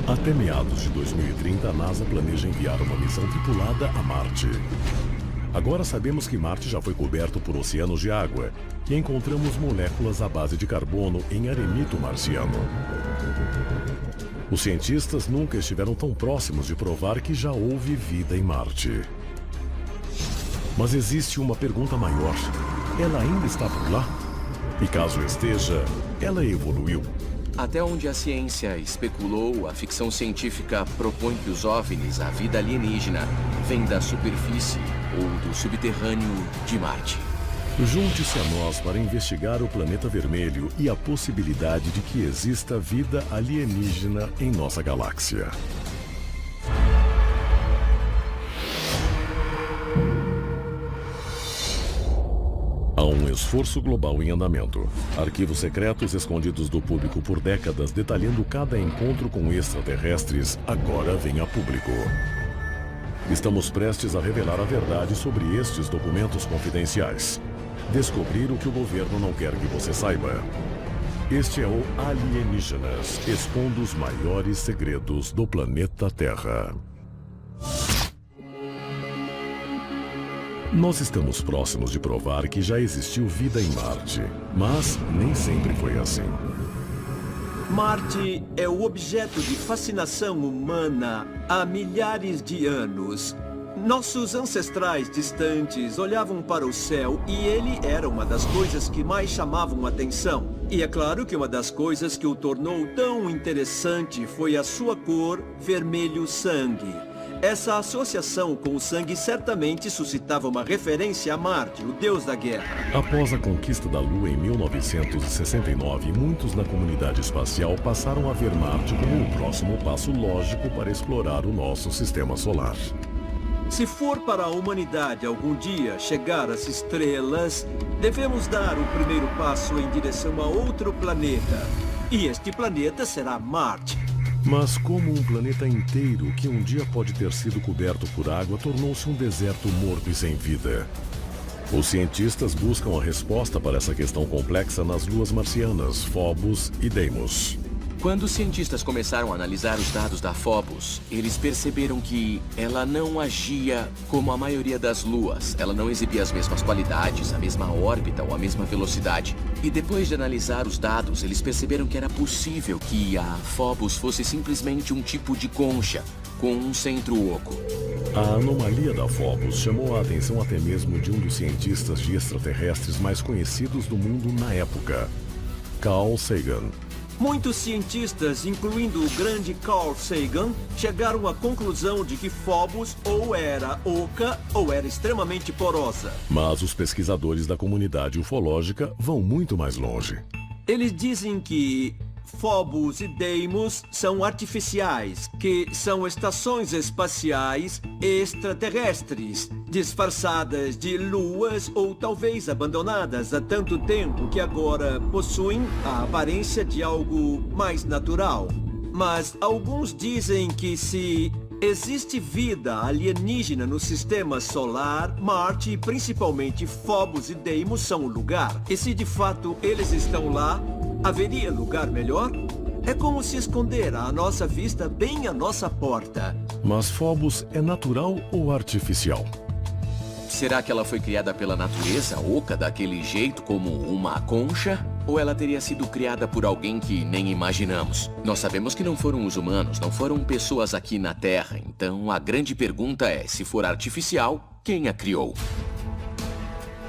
Até meados de 2030, a NASA planeja enviar uma missão tripulada a Marte. Agora sabemos que Marte já foi coberto por oceanos de água e encontramos moléculas à base de carbono em arenito marciano. Os cientistas nunca estiveram tão próximos de provar que já houve vida em Marte. Mas existe uma pergunta maior. Ela ainda está por lá? E caso esteja, ela evoluiu? Até onde a ciência especulou, a ficção científica propõe que os OVNIs, a vida alienígena, vem da superfície ou do subterrâneo de Marte. Junte-se a nós para investigar o planeta vermelho e a possibilidade de que exista vida alienígena em nossa galáxia. Há um esforço global em andamento. Arquivos secretos escondidos do público por décadas detalhando cada encontro com extraterrestres agora vêm a público. Estamos prestes a revelar a verdade sobre estes documentos confidenciais. Descobrir o que o governo não quer que você saiba. Este é o Alienígenas, expondo os maiores segredos do planeta Terra. Nós estamos próximos de provar que já existiu vida em Marte, mas nem sempre foi assim. Marte é o objeto de fascinação humana há milhares de anos. Nossos ancestrais distantes olhavam para o céu e ele era uma das coisas que mais chamavam atenção. E é claro que uma das coisas que o tornou tão interessante foi a sua cor vermelho sangue. Essa associação com o sangue certamente suscitava uma referência a Marte, o deus da guerra. Após a conquista da Lua em 1969, muitos na comunidade espacial passaram a ver Marte como o próximo passo lógico para explorar o nosso sistema solar. Se for para a humanidade algum dia chegar às estrelas, devemos dar o primeiro passo em direção a outro planeta. E este planeta será Marte. Mas como um planeta inteiro que um dia pode ter sido coberto por água tornou-se um deserto morto e sem vida? Os cientistas buscam a resposta para essa questão complexa nas luas marcianas, Phobos e Deimos. Quando os cientistas começaram a analisar os dados da Phobos, eles perceberam que ela não agia como a maioria das luas. Ela não exibia as mesmas qualidades, a mesma órbita ou a mesma velocidade. E depois de analisar os dados, eles perceberam que era possível que a Phobos fosse simplesmente um tipo de concha, com um centro oco. A anomalia da Phobos chamou a atenção até mesmo de um dos cientistas de extraterrestres mais conhecidos do mundo na época, Carl Sagan. Muitos cientistas, incluindo o grande Carl Sagan, chegaram à conclusão de que Phobos ou era oca ou era extremamente porosa. Mas os pesquisadores da comunidade ufológica vão muito mais longe. Eles dizem que Phobos e Deimos são artificiais, que são estações espaciais extraterrestres, disfarçadas de luas ou talvez abandonadas há tanto tempo que agora possuem a aparência de algo mais natural. Mas alguns dizem que se existe vida alienígena no sistema solar, Marte e principalmente Phobos e Deimos são o lugar. E se de fato eles estão lá, haveria lugar melhor? É como se esconder à nossa vista bem à nossa porta. Mas Phobos é natural ou artificial? Será que ela foi criada pela natureza, oca daquele jeito, como uma concha? Ou ela teria sido criada por alguém que nem imaginamos? Nós sabemos que não foram os humanos, não foram pessoas aqui na Terra. Então a grande pergunta é, se for artificial, quem a criou?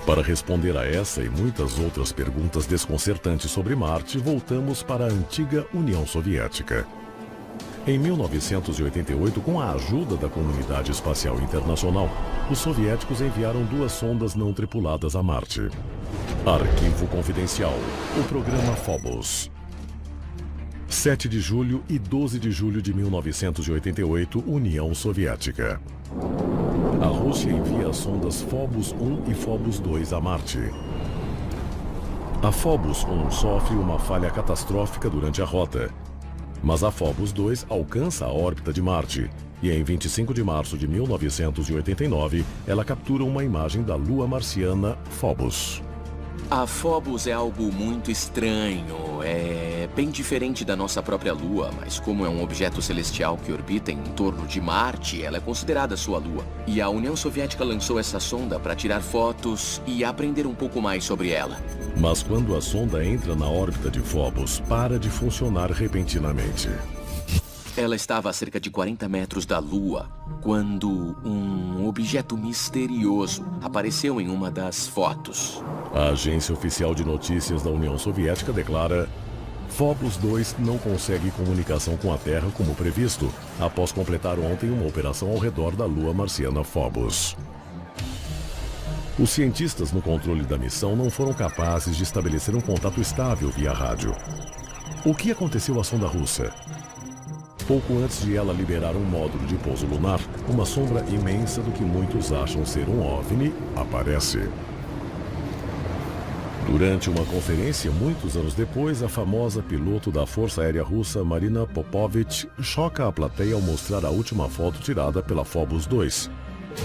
Para responder a essa e muitas outras perguntas desconcertantes sobre Marte, voltamos para a antiga União Soviética. Em 1988, com a ajuda da Comunidade Espacial Internacional, os soviéticos enviaram 2 sondas não tripuladas a Marte. Arquivo Confidencial, o programa Phobos. 7 de julho e 12 de julho de 1988, União Soviética. A Rússia envia as sondas Phobos 1 e Phobos 2 a Marte. A Phobos 1 sofre uma falha catastrófica durante a rota, mas a Phobos 2 alcança a órbita de Marte e em 25 de março de 1989 ela captura uma imagem da lua marciana Phobos. A Phobos é algo muito estranho, bem diferente da nossa própria Lua, mas como é um objeto celestial que orbita em torno de Marte, ela é considerada sua Lua. E a União Soviética lançou essa sonda para tirar fotos e aprender um pouco mais sobre ela. Mas quando a sonda entra na órbita de Phobos, para de funcionar repentinamente. Ela estava a cerca de 40 metros da Lua, quando um objeto misterioso apareceu em uma das fotos. A agência oficial de notícias da União Soviética declara: Phobos 2 não consegue comunicação com a Terra como previsto, após completar ontem uma operação ao redor da lua marciana Phobos. Os cientistas no controle da missão não foram capazes de estabelecer um contato estável via rádio. O que aconteceu à sonda russa? Pouco antes de ela liberar um módulo de pouso lunar, uma sombra imensa do que muitos acham ser um OVNI aparece. Durante uma conferência, muitos anos depois, a famosa piloto da Força Aérea Russa, Marina Popovich, choca a plateia ao mostrar a última foto tirada pela Phobos 2,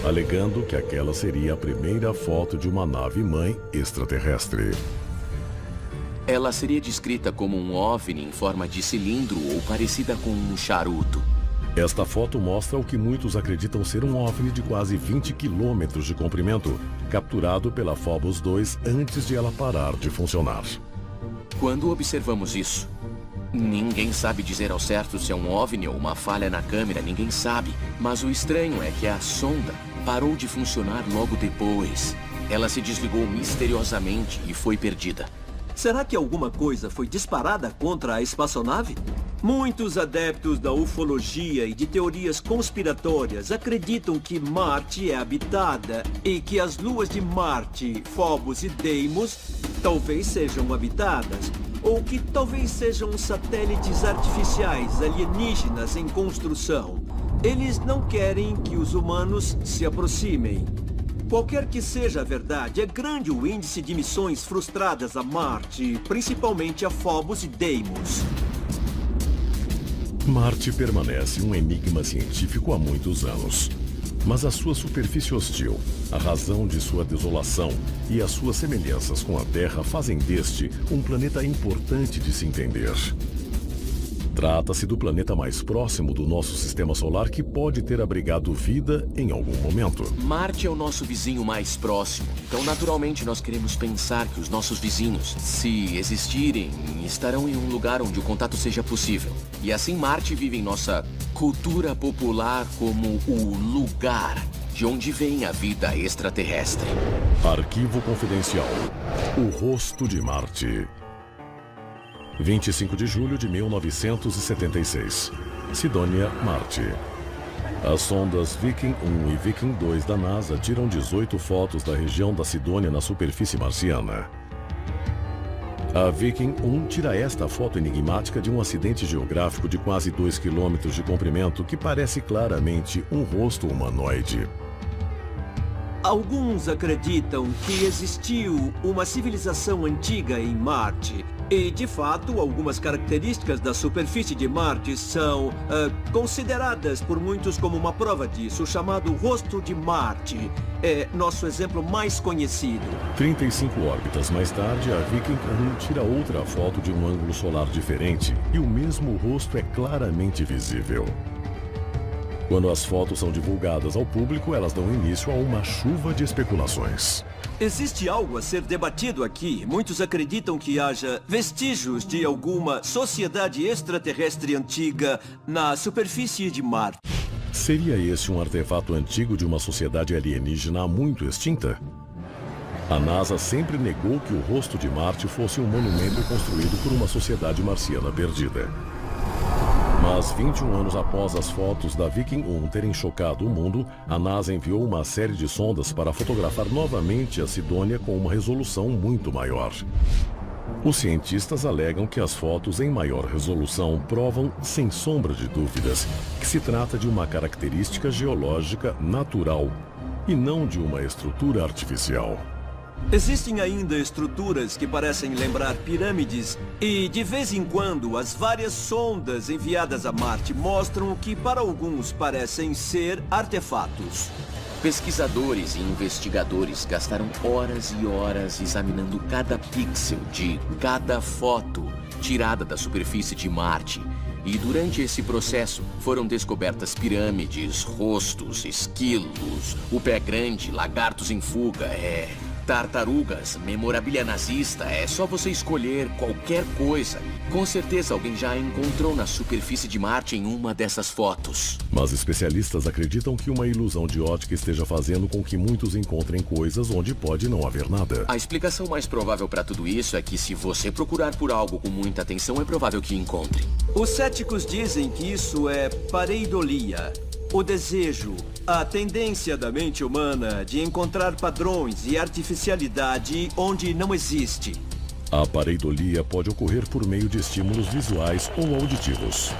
alegando que aquela seria a primeira foto de uma nave-mãe extraterrestre. Ela seria descrita como um OVNI em forma de cilindro ou parecida com um charuto. Esta foto mostra o que muitos acreditam ser um OVNI de quase 20 quilômetros de comprimento, capturado pela Phobos 2 antes de ela parar de funcionar. Quando observamos isso, ninguém sabe dizer ao certo se é um OVNI ou uma falha na câmera, ninguém sabe. Mas o estranho é que a sonda parou de funcionar logo depois. Ela se desligou misteriosamente e foi perdida. Será que alguma coisa foi disparada contra a espaçonave? Muitos adeptos da ufologia e de teorias conspiratórias acreditam que Marte é habitada e que as luas de Marte, Phobos e Deimos talvez sejam habitadas, ou que talvez sejam satélites artificiais alienígenas em construção. Eles não querem que os humanos se aproximem. Qualquer que seja a verdade, é grande o índice de missões frustradas a Marte, principalmente a Phobos e Deimos. Marte permanece um enigma científico há muitos anos. Mas a sua superfície hostil, a razão de sua desolação e as suas semelhanças com a Terra fazem deste um planeta importante de se entender. Trata-se do planeta mais próximo do nosso sistema solar que pode ter abrigado vida em algum momento. Marte é o nosso vizinho mais próximo, então naturalmente nós queremos pensar que os nossos vizinhos, se existirem, estarão em um lugar onde o contato seja possível. E assim Marte vive em nossa cultura popular como o lugar de onde vem a vida extraterrestre. Arquivo confidencial. O rosto de Marte. 25 de julho de 1976. Sidônia, Marte. As sondas Viking 1 e Viking 2 da NASA tiram 18 fotos da região da Sidônia na superfície marciana. A Viking 1 tira esta foto enigmática de um acidente geográfico de quase 2 quilômetros de comprimento que parece claramente um rosto humanoide. Alguns acreditam que existiu uma civilização antiga em Marte. E, de fato, algumas características da superfície de Marte são consideradas por muitos como uma prova disso, chamado rosto de Marte. É nosso exemplo mais conhecido. 35 órbitas mais tarde, a Viking 1 tira outra foto de um ângulo solar diferente e o mesmo rosto é claramente visível. Quando as fotos são divulgadas ao público, elas dão início a uma chuva de especulações. Existe algo a ser debatido aqui. Muitos acreditam que haja vestígios de alguma sociedade extraterrestre antiga na superfície de Marte. Seria esse um artefato antigo de uma sociedade alienígena há muito extinta? A NASA sempre negou que o rosto de Marte fosse um monumento construído por uma sociedade marciana perdida. Mas 21 anos após as fotos da Viking 1 terem chocado o mundo, a NASA enviou uma série de sondas para fotografar novamente a Sidônia com uma resolução muito maior. Os cientistas alegam que as fotos em maior resolução provam, sem sombra de dúvidas, que se trata de uma característica geológica natural e não de uma estrutura artificial. Existem ainda estruturas que parecem lembrar pirâmides e, de vez em quando, as várias sondas enviadas a Marte mostram o que para alguns parecem ser artefatos. Pesquisadores e investigadores gastaram horas e horas examinando cada pixel de cada foto tirada da superfície de Marte. E durante esse processo foram descobertas pirâmides, rostos, esquilos, o pé grande, lagartos em fuga, tartarugas, memorabilia nazista. É só você escolher qualquer coisa. Com certeza alguém já a encontrou na superfície de Marte em uma dessas fotos. Mas especialistas acreditam que uma ilusão de ótica esteja fazendo com que muitos encontrem coisas onde pode não haver nada. A explicação mais provável para tudo isso é que se você procurar por algo com muita atenção, é provável que encontre. Os céticos dizem que isso é pareidolia. O desejo, a tendência da mente humana de encontrar padrões e artificialidade onde não existe. A pareidolia pode ocorrer por meio de estímulos visuais ou auditivos.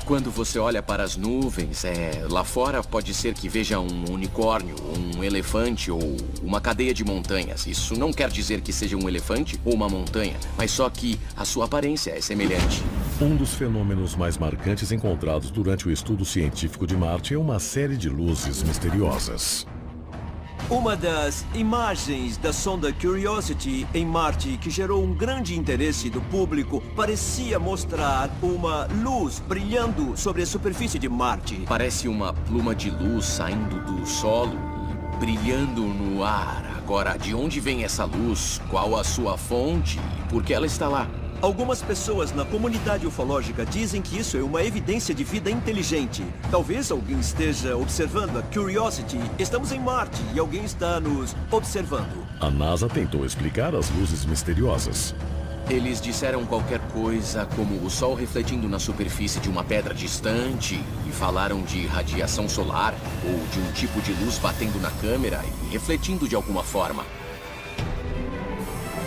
Quando você olha para as nuvens, lá fora pode ser que veja um unicórnio, um elefante ou uma cadeia de montanhas. Isso não quer dizer que seja um elefante ou uma montanha, mas só que a sua aparência é semelhante. Um dos fenômenos mais marcantes encontrados durante o estudo científico de Marte é uma série de luzes misteriosas. Uma das imagens da sonda Curiosity em Marte que gerou um grande interesse do público parecia mostrar uma luz brilhando sobre a superfície de Marte. Parece uma pluma de luz saindo do solo e brilhando no ar. Agora, de onde vem essa luz? Qual a sua fonte? E por que ela está lá? Algumas pessoas na comunidade ufológica dizem que isso é uma evidência de vida inteligente. Talvez alguém esteja observando a Curiosity. Estamos em Marte e alguém está nos observando. A NASA tentou explicar as luzes misteriosas. Eles disseram qualquer coisa como o sol refletindo na superfície de uma pedra distante e falaram de radiação solar ou de um tipo de luz batendo na câmera e refletindo de alguma forma.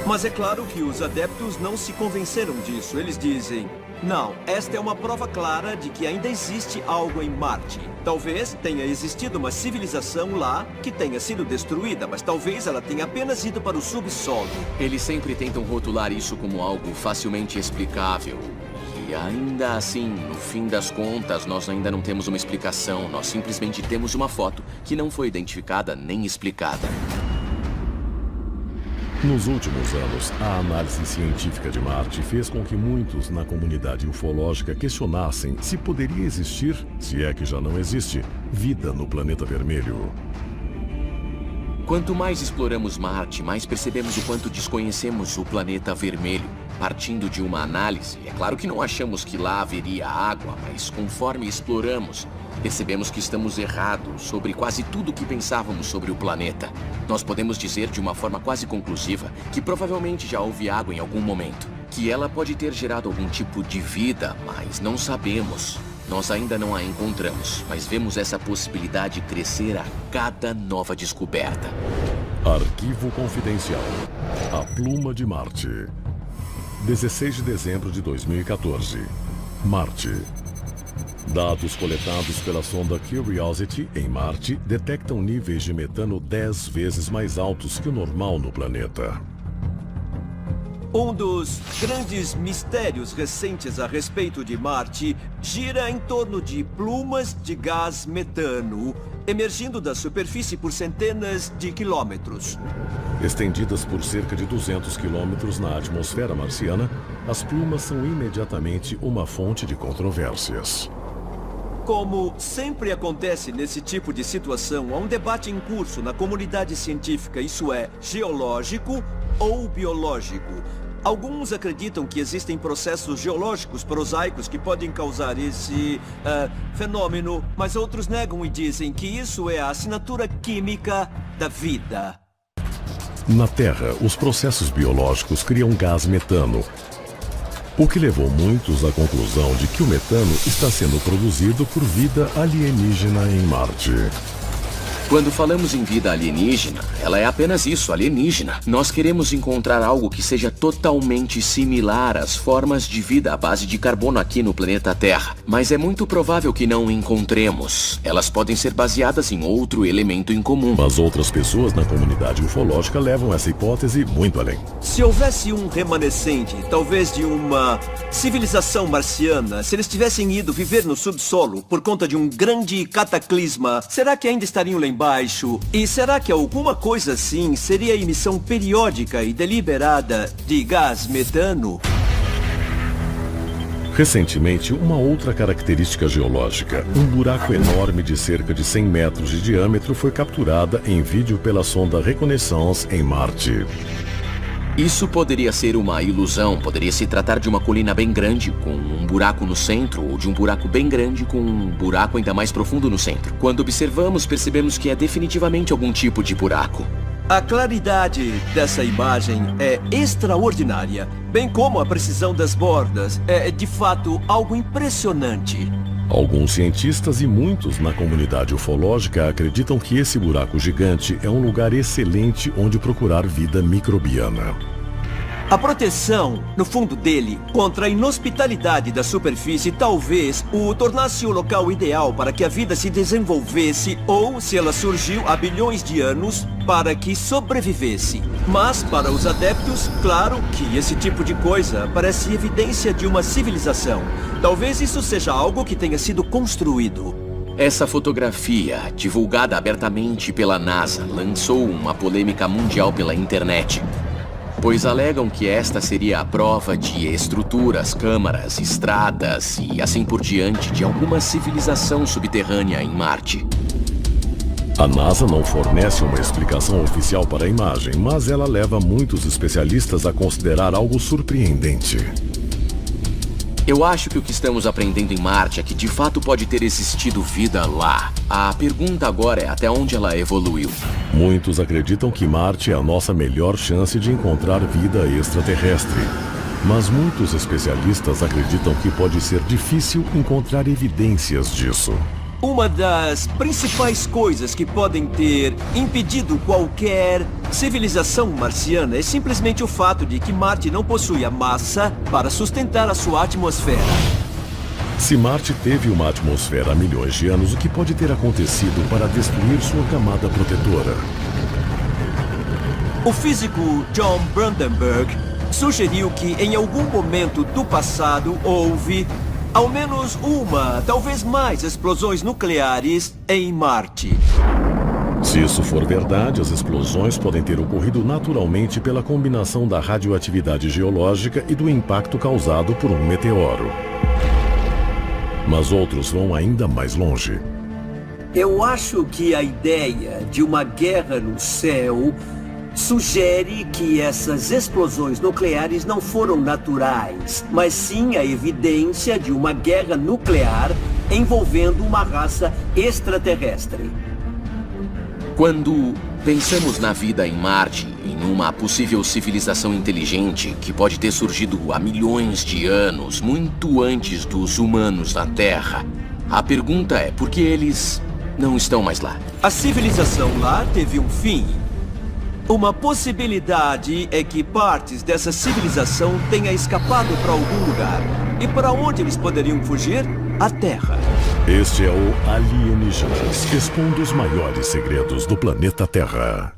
Mas é claro que os adeptos não se convenceram disso. Eles dizem, não, esta é uma prova clara de que ainda existe algo em Marte. Talvez tenha existido uma civilização lá que tenha sido destruída, mas talvez ela tenha apenas ido para o subsolo. Eles sempre tentam rotular isso como algo facilmente explicável. E ainda assim, no fim das contas, nós ainda não temos uma explicação. Nós simplesmente temos uma foto que não foi identificada nem explicada. Nos últimos anos, a análise científica de Marte fez com que muitos na comunidade ufológica questionassem se poderia existir, se é que já não existe, vida no planeta vermelho. Quanto mais exploramos Marte, mais percebemos o quanto desconhecemos o planeta vermelho. Partindo de uma análise, é claro que não achamos que lá haveria água, mas conforme exploramos, percebemos que estamos errados sobre quase tudo que pensávamos sobre o planeta. Nós podemos dizer de uma forma quase conclusiva que provavelmente já houve água em algum momento, que ela pode ter gerado algum tipo de vida, mas não sabemos. Nós ainda não a encontramos, mas vemos essa possibilidade crescer a cada nova descoberta. Arquivo Confidencial. A Pluma de Marte. 16 de dezembro de 2014. Marte. Dados coletados pela sonda Curiosity em Marte detectam níveis de metano 10 vezes mais altos que o normal no planeta. Um dos grandes mistérios recentes a respeito de Marte gira em torno de plumas de gás metano emergindo da superfície por centenas de quilômetros. Estendidas por cerca de 200 quilômetros na atmosfera marciana, as plumas são imediatamente uma fonte de controvérsias. Como sempre acontece nesse tipo de situação, há um debate em curso na comunidade científica, isso é, geológico ou biológico. Alguns acreditam que existem processos geológicos prosaicos que podem causar esse fenômeno, mas outros negam e dizem que isso é a assinatura química da vida. Na Terra, os processos biológicos criam gás metano, o que levou muitos à conclusão de que o metano está sendo produzido por vida alienígena em Marte. Quando falamos em vida alienígena, ela é apenas isso, alienígena. Nós queremos encontrar algo que seja totalmente similar às formas de vida à base de carbono aqui no planeta Terra. Mas é muito provável que não encontremos. Elas podem ser baseadas em outro elemento em comum. Mas outras pessoas na comunidade ufológica levam essa hipótese muito além. Se houvesse um remanescente, talvez de uma civilização marciana, se eles tivessem ido viver no subsolo por conta de um grande cataclisma, será que ainda estariam lá embaixo? E será que alguma coisa assim seria a emissão periódica e deliberada de gás metano? Recentemente, uma outra característica geológica, um buraco enorme de cerca de 100 metros de diâmetro, foi capturada em vídeo pela sonda Reconnaissance em Marte. Isso poderia ser uma ilusão, poderia se tratar de uma colina bem grande com um buraco no centro ou de um buraco bem grande com um buraco ainda mais profundo no centro. Quando observamos, percebemos que é definitivamente algum tipo de buraco. A claridade dessa imagem é extraordinária, bem como a precisão das bordas. É, de fato, algo impressionante. Alguns cientistas e muitos na comunidade ufológica acreditam que esse buraco gigante é um lugar excelente onde procurar vida microbiana. A proteção, no fundo dele, contra a inhospitalidade da superfície talvez o tornasse o local ideal para que a vida se desenvolvesse ou, se ela surgiu há bilhões de anos, para que sobrevivesse. Mas, para os adeptos, claro que esse tipo de coisa parece evidência de uma civilização. Talvez isso seja algo que tenha sido construído. Essa fotografia, divulgada abertamente pela NASA, lançou uma polêmica mundial pela internet, pois alegam que esta seria a prova de estruturas, câmaras, estradas e assim por diante de alguma civilização subterrânea em Marte. A NASA não fornece uma explicação oficial para a imagem, mas ela leva muitos especialistas a considerar algo surpreendente. Eu acho que o que estamos aprendendo em Marte é que de fato pode ter existido vida lá. A pergunta agora é até onde ela evoluiu. Muitos acreditam que Marte é a nossa melhor chance de encontrar vida extraterrestre. Mas muitos especialistas acreditam que pode ser difícil encontrar evidências disso. Uma das principais coisas que podem ter impedido qualquer civilização marciana é simplesmente o fato de que Marte não possui a massa para sustentar a sua atmosfera. Se Marte teve uma atmosfera há milhões de anos, o que pode ter acontecido para destruir sua camada protetora? O físico John Brandenburg sugeriu que em algum momento do passado houve ao menos uma, talvez mais, explosões nucleares em Marte. Se isso for verdade, as explosões podem ter ocorrido naturalmente pela combinação da radioatividade geológica e do impacto causado por um meteoro. Mas outros vão ainda mais longe. Eu acho que a ideia de uma guerra no céu sugere que essas explosões nucleares não foram naturais, mas sim a evidência de uma guerra nuclear envolvendo uma raça extraterrestre. Quando pensamos na vida em Marte, em uma possível civilização inteligente que pode ter surgido há milhões de anos, muito antes dos humanos na Terra, a pergunta é por que eles não estão mais lá? A civilização lá teve um fim. Uma possibilidade é que partes dessa civilização tenha escapado para algum lugar. E para onde eles poderiam fugir? A Terra. Este é o Alienígenas, expondo os maiores segredos do planeta Terra.